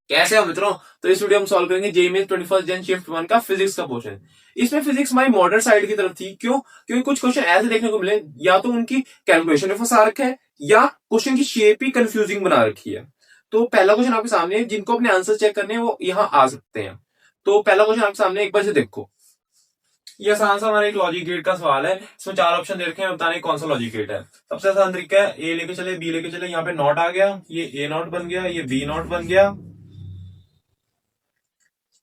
कैसे हो मित्रों? तो इस वीडियो में सॉल्व करेंगे जेईई 21st जन शिफ्ट 1 का फिजिक्स का क्वेश्चन। इसमें फिजिक्स हमारी मॉडर्न साइड की तरफ थी। क्यों? क्योंकि कुछ क्वेश्चन ऐसे देखने को मिले, या तो उनकी कैलकुलेशन में फंसा रखा है, या क्वेश्चन की शेप ही कंफ्यूजिंग बना रखी है। तो पहला क्वेश्चन आपके सामने है, जिनको अपने आंसर चेक करने हैं वो यहाँ आ सकते हैं। तो पहला क्वेश्चन आपके सामने एक बार से देखो। ये आसान सा हमारा एक लॉजिक गेट का सवाल है। इसमें 4 ऑप्शन दे रखे हैं, बताने कौन सा लॉजिक गेट है। सबसे आसान तरीका है, ए लेके चले, बी लेके चले, यहाँ पे नॉट आ गया, ये ए नॉट बन गया, ये बी नॉट बन गया,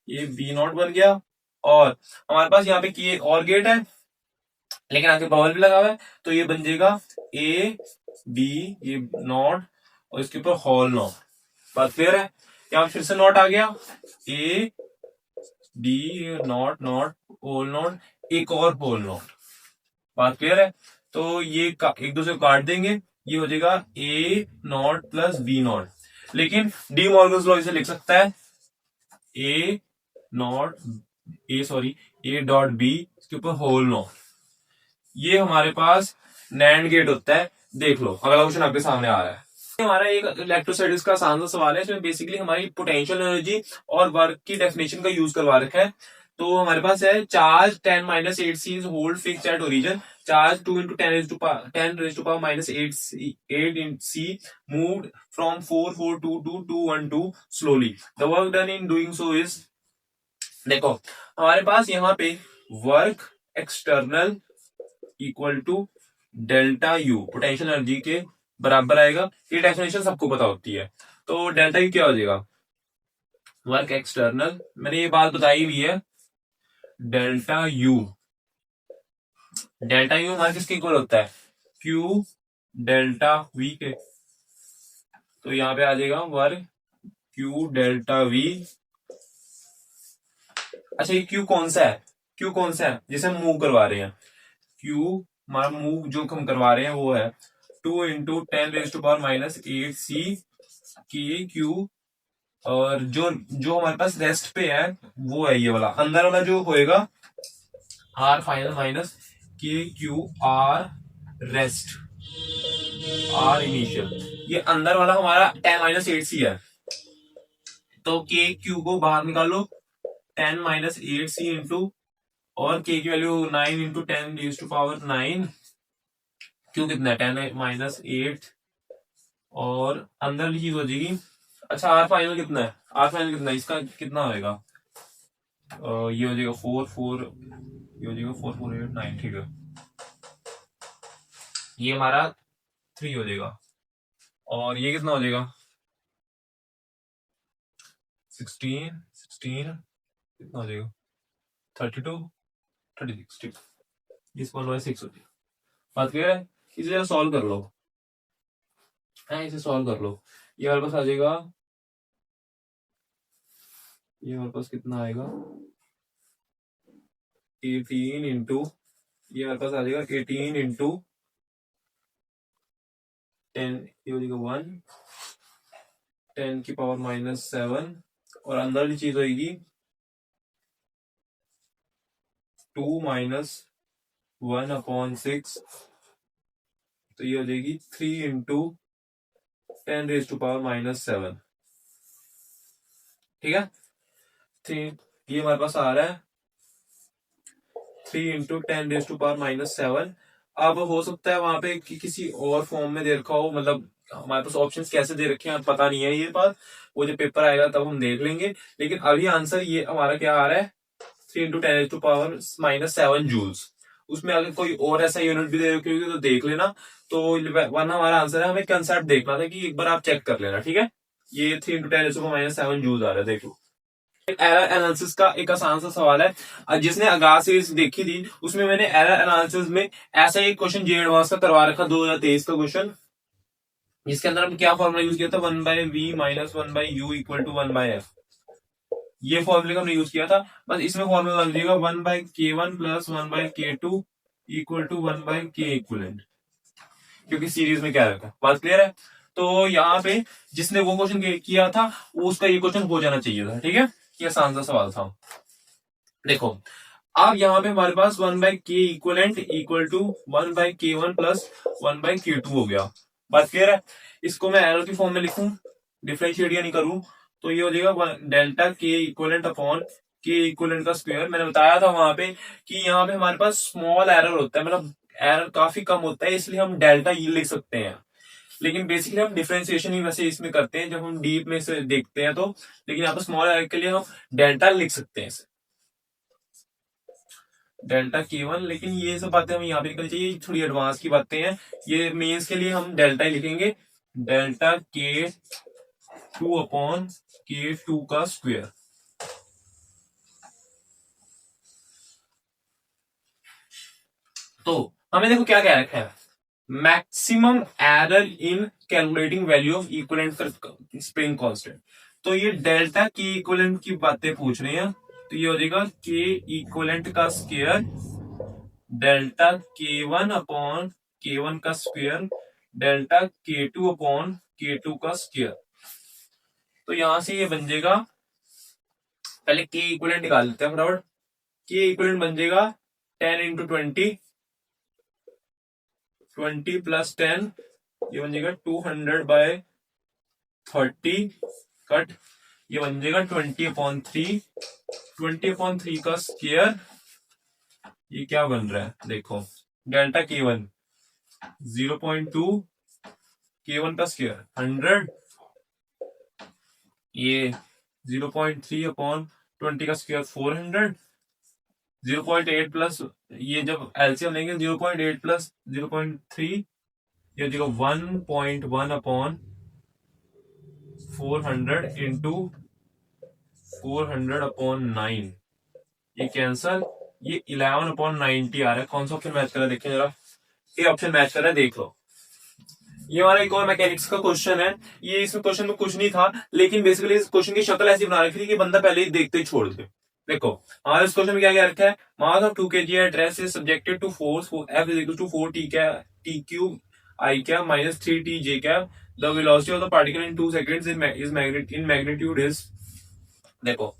ये बी नॉट बन गया, और हमारे पास यहाँ पे की एक और गेट है, लेकिन आगे बबल भी लगा हुआ है, तो ये बन जाएगा ए बी, ये नॉट, और इसके ऊपर होल नॉट। बात क्लियर है? यहाँ फिर से नॉट आ गया, A B knot knot hole knot, एक और होल नॉट। बात क्लियर है? तो ये एक दूसरे को काट देंगे, ये हो जाएगा ए नॉट प्लस बी नॉट। लेकिन डी मॉर्गन्स लॉ इसे लिख सकता है ए नॉट ए डॉट बी, इसके ऊपर होल नॉट। ये हमारे पास नैंड गेट होता है। देख लो, अगला क्वेश्चन आपके सामने आ रहा है। हमारा एक इलेक्ट्रोस्टैटिक्स का आसान सा सवाल है। इसमें बेसिकली हमारी पोटेंशियल एनर्जी और वर्क की डेफिनेशन का यूज करवा रखा है। तो हमारे पास है charge 10-8 C is hold fixed at origin, charge 2 into 10 raised to power minus 8 C moved from 442 to 212 slowly. The work done in doing so is, देखो हमारे पास यहाँ पे work external equal to delta U potential energy के बराबर आएगा। ये definition सबको पता होती है। तो डेल्टा यू क्या हो जाएगा? वर्क एक्सटर्नल, मैंने ये बात बताई हुई है। डेल्टा यू हमारे किसके इक्वल होता है? क्यू डेल्टा वी के। तो यहाँ पे आ जाएगा वर्क क्यू डेल्टा वी। अच्छा, ये क्यू कौन सा है? क्यू कौन सा है जिसे हम मूव करवा रहे हैं? क्यू हमारा मूव जो हम करवा रहे हैं वो है 2 into 10 raised to power minus 8 C के क्यू। और जो जो हमारे पास रेस्ट पे है वो है ये वाला, अंदर वाला जो होएगा आर फाइनल माइनस के Q R rest R initial. ये अंदर वाला हमारा 10-8 C है। तो के क्यू को बाहर निकालो, 10-8 C इंटू, और के की value 9 into 10 raised to power 9। Q कितना है? 10-8, और अंदर वाली चीज हो जाएगी। अच्छा, आर फाइनल कितना है? आर फाइनल कितना है? इसका कितना होएगा? ये हो जाएगा 4 ये हो जाएगा 4 4 8 9। ठीक है, ये हमारा 3 हो जाएगा, और ये कितना हो जाएगा? 16 कितना हो जाएगा? 32 36। ठीक, इस पर 6 हो जाएगा। बात क्लियर है? इसे जरा सॉल्व कर लो। इसे सॉल्व कर लो। ये हमारे पास आ जाएगा, ये हमारे पास कितना आएगा? 18 इंटू, ये हमारे पास आ जाएगा 18 इंटू 10, ये हो जाएगा 1, 10 की पावर माइनस 7, और अंदर वाली चीज होगी 2 माइनस 1/6। तो ये हो जाएगी 3 into 10 raised to power minus 7। ठीक है, 3, ये हमारे पास आ रहा है 3 into 10 raised to power minus 7। अब हो सकता है वहां पे कि किसी और फॉर्म में दे रखा हो, मतलब हमारे पास ऑप्शंस कैसे दे रखे हैं पता नहीं है, ये बात वो जब पेपर आएगा तब हम देख लेंगे। लेकिन अभी आंसर ये हमारा क्या आ रहा है? 3 into 10 raised to power minus 7 joules. उसमें अगर कोई और ऐसा यूनिट भी दे रखी होगी तो देख लेना। तो वरना हमारा आंसर है, हमें कंसेप्ट देखना था कि एक बार आप चेक कर लेना। ठीक है, ये 3 into 10 raised to power minus 7 joules आ रहा है। देखो, एरर एनालिसिस का एक आसान सा सवाल है। जिसने आगाज सीरीज देखी थी उसमें मैंने एरर एनालिसिस में ऐसा एक क्वेश्चन जे एडवांस का करवा रखा, 2023 का क्वेश्चन, जिसके अंदर हम क्या फॉर्मूला यूज किया था? 1/v minus 1/u equal to 1/f। ये फॉर्मूले का हमने यूज किया था। बस इसमें फॉर्मूला लग जाएगा 1/k1 plus 1/k2 equal to 1/k equivalent, क्योंकि सीरीज में क्या रखा। बात क्लियर है? तो यहाँ पे जिसने वो क्वेश्चन किया था उसका ये क्वेश्चन हो जाना चाहिए था। ठीक है, ये आसान सा सवाल था। देखो, अब यहाँ पे हमारे पास 1/k equivalent equal to 1/k1 plus 1/k2 हो गया। बात क्लियर है? इसको मैं एरर की फॉर्म में लिखूं, डिफरेंशिएट या नहीं करूं, तो ये हो जाएगा डेल्टा के इक्वलेंट अपॉन के इक्वलेंट का स्क्वायर। मैंने बताया था वहां पे कि यहाँ पे हमारे पास स्मॉल एरर होता है, मतलब एरर काफी कम होता है, इसलिए हम डेल्टा ई लिख सकते हैं। लेकिन बेसिकली हम डिफरेंशिएशन ही वैसे इसमें करते हैं जब हम डीप में से देखते हैं तो, लेकिन यहाँ पर स्मॉल एरर के लिए हम डेल्टा लिख सकते हैं इसे, डेल्टा K1। लेकिन ये सब बातें हमें यहाँ पे करनी चाहिए, थोड़ी एडवांस की बातें हैं, ये मेंस के लिए हम डेल्टा ही लिखेंगे, डेल्टा K2 अपॉन K2 का स्क्वायर। तो हमें देखो क्या क्या रखा है, maximum error in calculating value of equivalent spring constant. तो ये डेल्टा के इक्विवेलेंट की बातें पूछ रहे हैं, तो ये हो जाएगा के इक्विवेलेंट का square delta K1 upon K1 का square delta K2 upon K2 का स्क्वायर। तो यहां से ये बन जाएगा, पहले के इक्विवेलेंट निकाल लेते हैं फटाफट। के इक्विवेलेंट बन जाएगा 10 इंटू 20, 20 प्लस 10, ये बन जाएगा 200/30 कट, ये बन जाएगा 20/3, 20/3 का स्क्वायर। ये क्या बन रहा है देखो, डेल्टा K1 0.2, K1 का स्क्वायर 100, ये 0.3/20 का स्क्वायर 400, 0.8 प्लस, ये जब एलसीएम लेंगे 0.8 प्लस 0.3, ये देखो 1.1/400 इंटू 400/9, ये कैंसल, ये 11/90 आ रहा है। कौन सा ऑप्शन मैच कर रहा है देखें जरा, ये ऑप्शन मैच कर रहा है, देख लो। ये हमारा एक और मैकेनिक्स का क्वेश्चन है, ये इसमें क्वेश्चन में कुछ नहीं था, लेकिन बेसिकली इस क्वेश्चन की शक्ल ऐसी बना रखी थी कि बंदा पहले ही देखते ही छोड़ दे। देखो हमारे इस क्वेश्चन में क्या क्या रखा है, mass of 2 kg address is subjected to force F is equal to 4t t cube I cap minus 3t j cap, the velocity of the particle in 2 seconds is magnitude is, देखो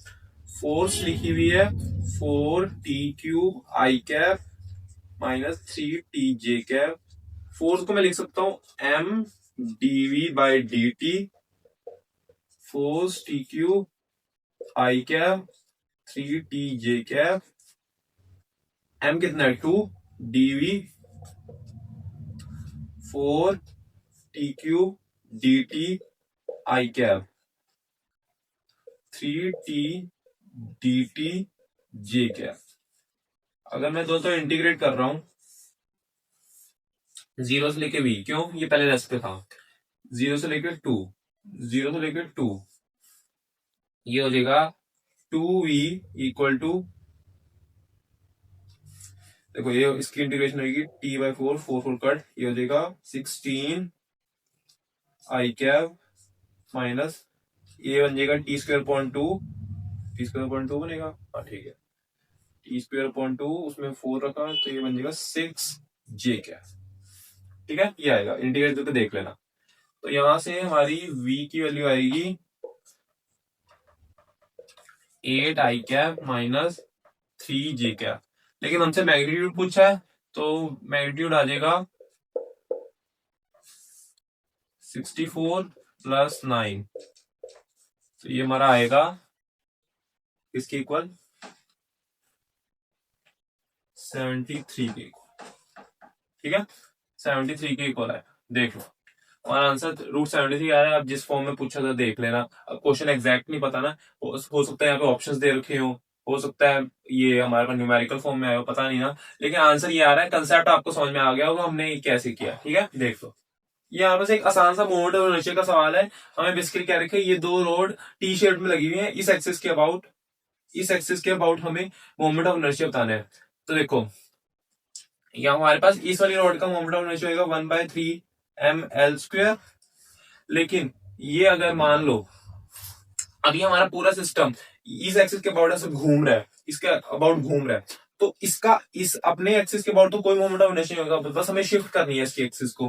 force लिखी हुई है 4t cube I cap minus 3t j cap, force को मैं लिख सकता हूं m dv/dt, force t cube I cap 3t j cap, m कितना है 2 dv 4t cube dt I cap 3t dt j cap. अगर मैं दोस्तों इंटीग्रेट कर रहा हूं 0 से लेके v, क्यों, ये पहले रेस्ट पे था, 0 से लेकर 2, 0 से लेकर 2, ये हो जाएगा 2v इक्वल टू, देखो ये इसकी इंटीग्रेशन होगी t/4, 4 कट, ये हो जाएगा 16 I कैप माइनस, ये बन जाएगा t²/2, t²/2 बनेगा, हाँ ठीक है, t²/2 उसमें 4 रखा तो ये बन जाएगा 6j कैप, ठीक है, ये आएगा, इंटीग्रेट करके देख लेना। तो यहां से हमारी v की वैल्यू आएगी 8I cap minus 3j cap, लेकिन हमसे मैग्नीट्यूड पूछा है तो मैग्नीट्यूड आ जाएगा 64 प्लस 9, तो ये हमारा आएगा इसके इक्वल 73 के, ठीक है, 73 के इक्वल है, देख लो हमारा आंसर √73 आ रहा है। अब जिस फॉर्म में पूछा था देख लेना, अब क्वेश्चन एग्जैक्ट नहीं पता ना, हो सकता है यहाँ पे ऑप्शंस दे रखे हो सकता है ये हमारे पास न्यूमेरिकल फॉर्म में आया हो, पता नहीं ना, लेकिन आंसर ये आ रहा है, कंसेप्ट आपको समझ में आ गया होगा हमने ये कैसे किया, ठीक है, देख लो। यहाँ पर एक आसान सा मोमेंट ऑफ इनर्शिया का सवाल है, हमें बेसिकली क्या रखे, ये दो रोड टी शेप में लगी हुई है, इस एक्सिस के अबाउट हमें मोमेंट ऑफ इनर्शिया बताना है। तो देखो यहाँ हमारे पास इस वाली रोड का मोमेंट ऑफ इनर्शिया होगा 1/3 ml², लेकिन ये अगर मान लो अभी हमारा पूरा सिस्टम इस एक्सिस के अबाउट ऐसे घूम रहा है, इसके अबाउट घूम रहा है, तो इसका इस अपने एक्सिस के अबाउट तो कोई मोमेंट ऑफ इनर्शिया नहीं होगा, बस हमें शिफ्ट करनी है इसकी एक्सिस को,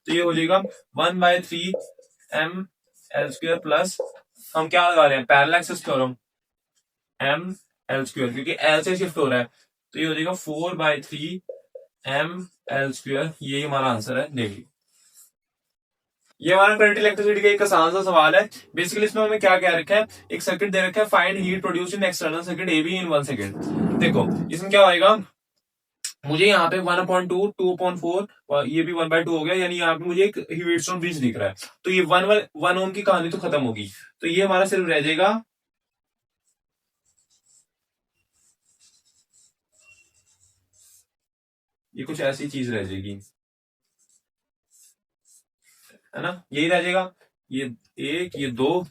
तो ये हो जाएगा 1/3 ml² प्लस, हम क्या लगा रहे हैं, पैरेलल एक्सिस थ्योरम, ml², क्योंकि L से शिफ्ट हो रहा है, तो ये हो जाएगा 4/3 ml², ये हमारा आंसर है, देखिए ये हमारा करंट इलेक्ट्रिसिटी का एक आसान सा सवाल है। बेसिकली इसमें हमें क्या क्या रखा है, एक सर्किट दे रखा है, find heat produce in external circuit A be in 1 second. देखो इसमें क्या होएगा, मुझे यहाँ पे 1/2 2/4 और ये भी 1/2 हो गया, यानी यहाँ पे मुझे एक हीटस्टोन ब्रिज दिख रहा है। तो ये 1 ओम की कहानी तो खत्म होगी, तो ये हमारा सिर्फ रह जाएगा ये कुछ ऐसी चीज रह जाएगी, है ना, यही रह जाएगा। ये एक, ये दो,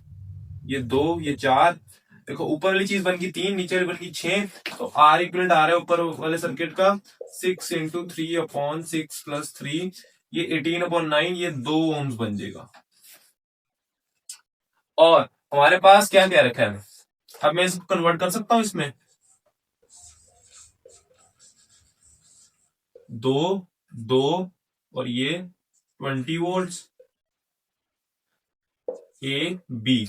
ये दो, ये चार। देखो ऊपर वाली चीज बन गई 3, नीचे वाली बन गई 6। तो आर इक्वलेंट आ रहा है ऊपर वाले सर्किट का 6 × 3/6 + 3, ये 18/9, ये 2 ओम्स बन जाएगा। और हमारे पास क्या क्या रखा है, अब मैं इसको कन्वर्ट कर सकता हूं इसमें, 2 2 और ये 20 वोल्ट ए बी।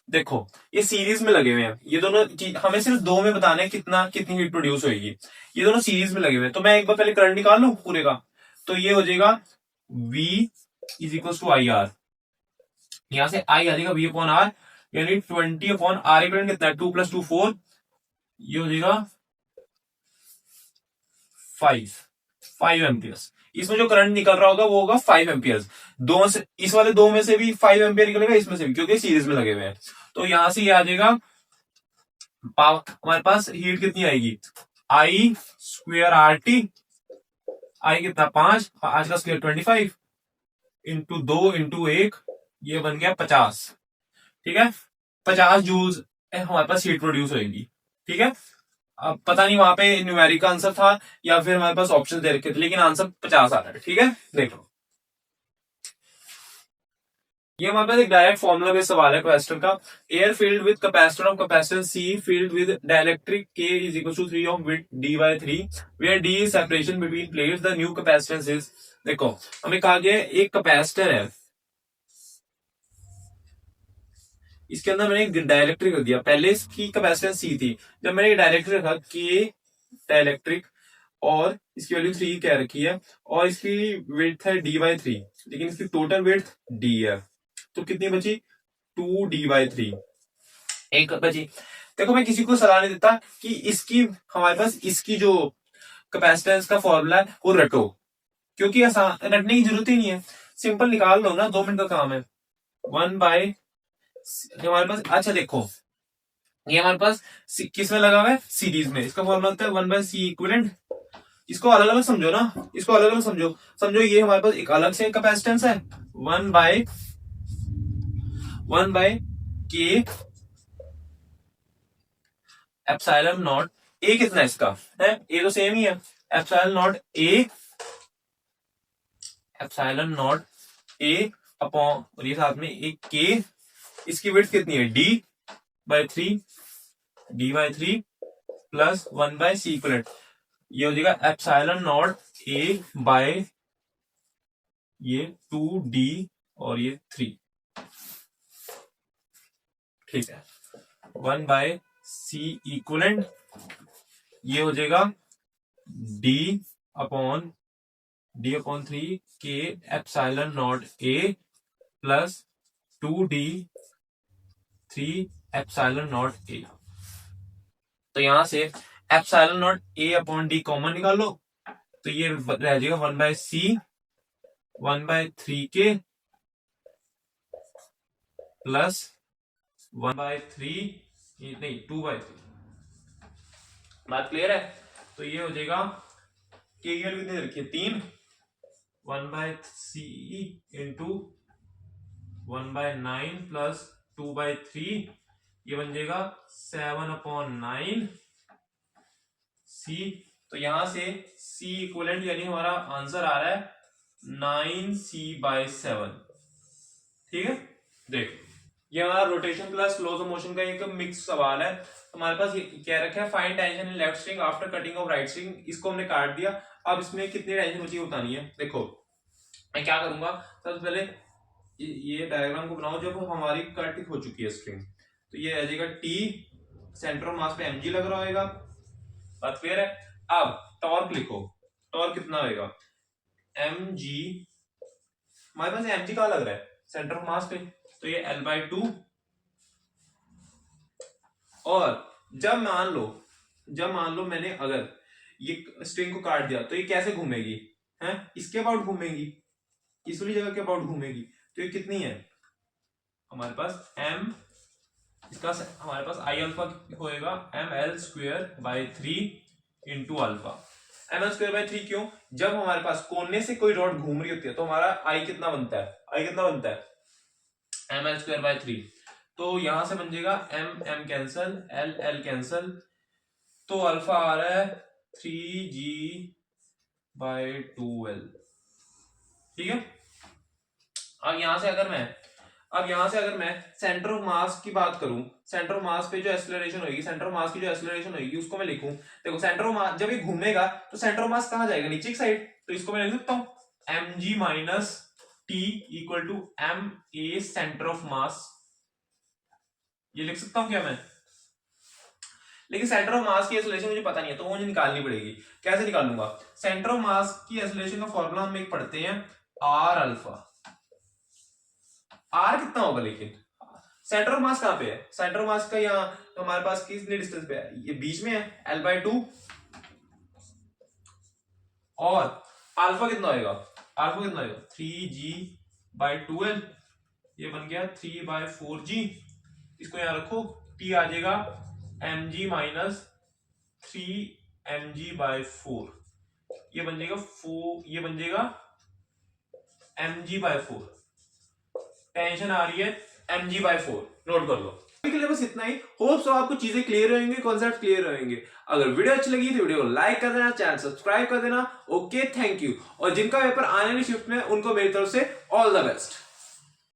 देखो ये सीरीज में लगे हुए हैं, ये दोनों चीज हमें सिर्फ दो में बताना है कितना कितनी हीट प्रोड्यूस होगी। ये दोनों सीरीज में लगे हुए हैं, तो मैं एक बार पहले करंट निकाल लूं पूरे का। तो ये हो जाएगा V = IR, यहां से I आ जाएगा V/R, यानी 20/R इक्वल कितना है, 2 + 2 4, ये हो जाएगा 5 एम्पियर्स। इसमें जो करंट निकल रहा होगा वो होगा 5 एम्पियर्स। दो से इस वाले दो में से भी 5 एम्पियर निकलेगा, इसमें से भी, क्योंकि सीरीज में लगे हुए हैं। तो यहां से ये आ जाएगा पावर, हमारे पास हीट कितनी आएगी, I²RT, आई कितना 5, 5 का स्क्वायर 25 इंटू 2 इंटू 1, ये बन गया 50। ठीक है, 50 जूल्स हमारे पास हीट प्रोड्यूस होगी। ठीक है, अब पता नहीं वहां पे न्यूमेरिक का आंसर था या फिर हमारे पास ऑप्शन दे रखे थे, लेकिन आंसर 50 आ रहा है। ठीक है, देखो ये हमारे पास एक डायरेक्ट फॉर्मूला बेस्ड सवाल है क्वेश्चन का। Air filled with capacitor of capacitance C filled with dielectric K = 3 of width D/3 where D is separation between plates, the new capacitance is. देखो हमें कहा गया है एक कैपेसिटर है, इसके अंदर मैंने एक डाइलेक्ट्रिक रख दिया, पहले इसकी कैपेसिटेंस C थी, जब मैंने डाइलेक्ट्रिक रखा K डाइलेक्ट्रिक और इसकी वैल्यू 3 कह रखी है और इसकी विड्थ है D/3, लेकिन इसकी टोटल विड्थ D है, तो कितनी बची 2D/3, एक बची। देखो मैं किसी को सलाह नहीं देता कि इसकी हमारे पास इसकी जो कैपेसिटेंस का फॉर्मूला है वो रटो, क्योंकि आसान रटने की जरूरत ही नहीं है, सिंपल निकाल लो ना, 2 मिनट का काम है। 1/, हमारे पास, अच्छा देखो ये हमारे पास किस में लगा हुआ है, सीरीज में, इसका फॉर्मूला होता है 1/C इक्विवेलेंट। इसको अलग अलग समझो ना, इसको अलग अलग समझो, समझो ये हमारे पास एक अलग से कैपेसिटेंस है 1/K एप्सिलॉन नॉट A, कितना है इसका है, A तो सेम ही है, एप्सिलॉन नॉट A अपॉन, और ये साथ में एक K, इसकी विड्थ कितनी है D/3 प्लस 1/C इक्विवेलेंट, ये हो जाएगा एप्सिलॉन नॉट A बाय ये 2D और ये 3। ठीक है, 1/C इक्विवेलेंट, ये हो जाएगा D/3 K epsilon not A plus 2D 3 epsilon not A। तो यहां से एप्सिलॉन नॉट A/D कॉमन निकालो, तो ये रह जाएगा 1/C 1/3K प्लस 1/3, नहीं 2/3। बात क्लियर है, तो ये हो जाएगा K की वैल्यू कितनी रखी है 3, 1/C इंटू 1/9 प्लस 2/3, ये बन जाएगा 7/9 C। तो यहां से C इक्विवेलेंट यानी हमारा आंसर आ रहा है 9C/7। ठीक है, देखो ये हमारा rotation plus laws of motion का एक मिक्स सवाल है। हमारे पास ये क्या रखा है, find tension in left string after cutting of right string, इसको हमने काट दिया, अब इसमें कितनी टेंशन बची बतानी है। देखो मैं क्या करूंगा, सबसे पहले ये डायग्राम को बनाओ जब हमारी कट हो चुकी है स्ट्रिंग, तो ये आ जाएगा T, सेंटर ऑफ मास पे mg लग रहा होगा, बात क्लियर है। अब टॉर्क लिखो, टॉर्क कितना होगा mg हमारे पास mg कहाँ लग रहा है, सेंटर ऑफ मास पे, तो ये L/2। और जब मान लो मैंने अगर ये स्ट्रिंग को काट दिया तो ये कैसे घूमेगी, है इसके अबाउट घूमेगी, इस वाली जगह के अबाउट घूमेगी। तो ये कितनी है हमारे पास m, इसका हमारे पास आई अल्फा होएगा ml²/3 इंटू अल्फा। ml²/3 क्यों, जब हमारे पास कोने से कोई रॉड घूम रही होती है तो हमारा आई कितना बनता है, ml²/3। तो यहां से बन जाएगा m कैंसल, l कैंसल, तो अल्फा आ रहा है 3g/2l। ठीक है। अब यहां से अगर मैं सेंटर ऑफ मास की बात करूं, सेंटर ऑफ मास पे जो एक्सेलरेशन होगी उसको मैं लिखूं। देखो सेंटर ऑफ मास जब ये घूमेगा तो सेंटर ऑफ मास कहां जाएगा, नीचे की साइड, तो इसको मैं लिख सकता हूं mg minus t equal to m a centre of mass, ये लिख सकता हूं क्या मैं। लेकिन सेंटर ऑफ मास की एक्सेलरेशन मुझे पता नहीं है तो मुझे निकालनी पड़ेगी। कैसे निकालूंगा, सेंटर ऑफ मास की एक्सेलरेशन का फॉर्मूला हम एक पढ़ते हैं आर अल्फा। आर कितना होगा, लेकिन सेंटर ऑफ मास कहां पे है, सेंटर ऑफ मास का यहाँ तो हमारे पास कितनी डिस्टेंस पे है, ये बीच में है L/2। और अल्फा कितना होगा, 3g/2l, ये बन गया 3/4g। इसको यहां रखो, t आ जाएगा mg माइनस 3mg/4, ये बन जाएगा mg/4। टेंशन आ रही है mg/4, नोट कर लो। अभी के लिए बस इतना ही। होप सो आपको चीजें क्लियर होंगे, कॉन्सेप्ट क्लियर होंगे। अगर वीडियो अच्छी लगी तो वीडियो को लाइक कर देना, चैनल सब्सक्राइब कर देना। Okay, thank you. और जिनका पेपर आने वाली शिफ्ट में उनको मेरी तरफ से ऑल द बेस्ट।